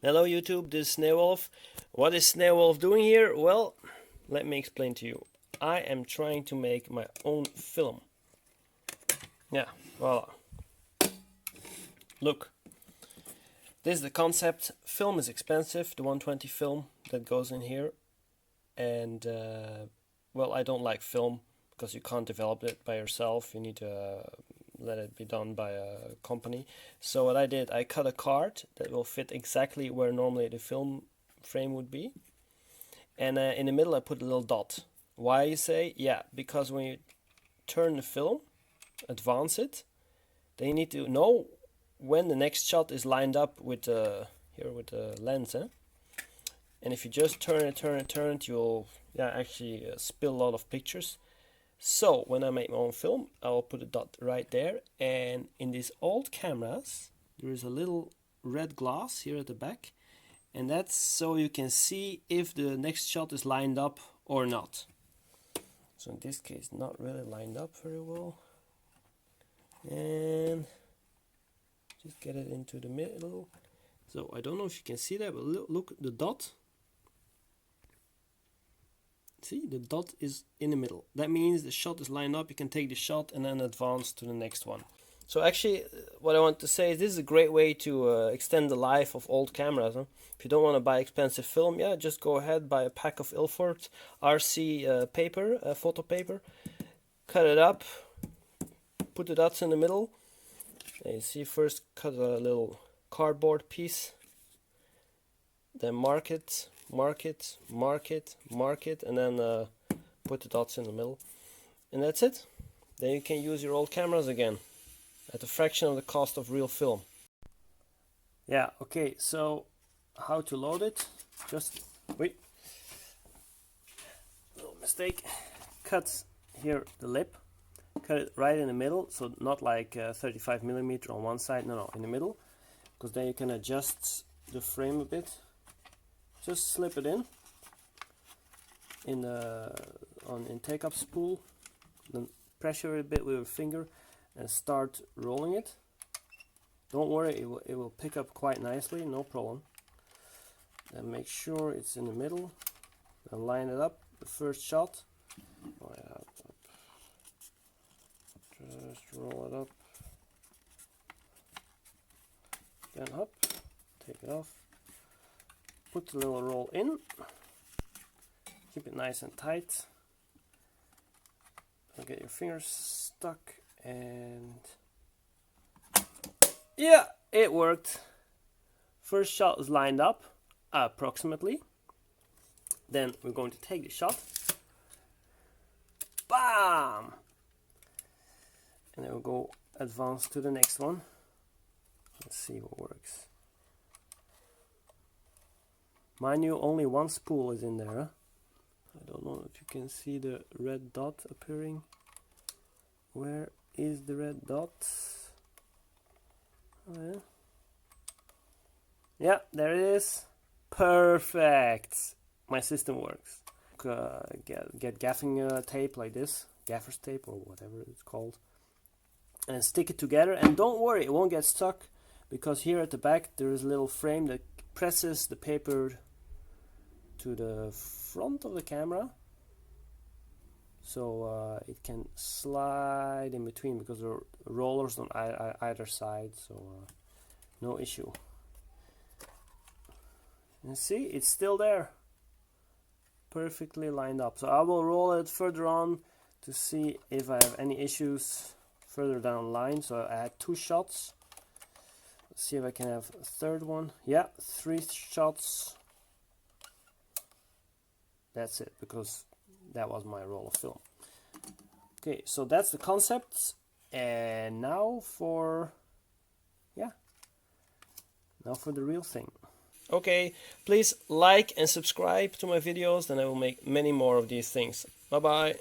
Hello YouTube, this is Sneeuwolf. What is Sneeuwolf doing here? Well, let me explain to you. I am trying to make my own film. Yeah, voila. Look, this is the concept. Film is expensive, the 120 film that goes in here. And, well, I don't like film because you can't develop it by yourself. You need to let it be done by a company. So what I did, I cut a card that will fit exactly where normally the film frame would be. And in the middle I put a little dot. Why, you say? Yeah, because when you turn the film, advance it, then you need to know when the next shot is lined up with the lens. And if you just turn it, you'll actually spill a lot of pictures. So when I make my own film, I'll put a dot right there. And in these old cameras, there is a little red glass here at the back. And that's so you can see if the next shot is lined up or not. So in this case, not really lined up very well. And just get it into the middle. So I don't know if you can see that, but look, the dot. See, the dot is in the middle. That means the shot is lined up. You can take the shot and then advance to the next one. So actually, what I want to say is this is a great way to extend the life of old cameras. If you don't want to buy expensive film, just go ahead, buy a pack of Ilford RC paper, photo paper. Cut it up, put the dots in the middle. And you see, first cut a little cardboard piece. Then mark it, and then put the dots in the middle. And that's it. Then you can use your old cameras again at a fraction of the cost of real film. Yeah, okay, so how to load it? Just, wait, little mistake. Cut here the lip, cut it right in the middle, so not like 35mm on one side, no, in the middle, because then you can adjust the frame a bit. Just slip it in take-up spool, then pressure a bit with your finger and start rolling it. Don't worry, it will pick up quite nicely, no problem. Then make sure it's in the middle and line it up. The first shot, just roll it up, then up, take it off. Put the little roll in, keep it nice and tight. Don't get your fingers stuck, and yeah, it worked. First shot is lined up approximately. Then we're going to take the shot. Bam! And then we'll go advance to the next one. Let's see what works. Mind you, only one spool is in there. I don't know if you can see the red dot appearing. Where is the red dot? Oh yeah. Yeah, there it is. Perfect. My system works. Get gaffing tape like this, gaffer's tape or whatever it's called, and stick it together. And don't worry, it won't get stuck, because here at the back there is a little frame that presses the paper to the front of the camera, so it can slide in between, because there are rollers on either side, so no issue. And see, it's still there, perfectly lined up. So I will roll it further on to see if I have any issues further down the line. So I had 2 shots. Let's see if I can have a third one. Yeah, 3 shots. That's it, because that was my roll of film. Okay, so that's the concept. And now for the real thing. Okay, please like and subscribe to my videos, then I will make many more of these things. Bye bye.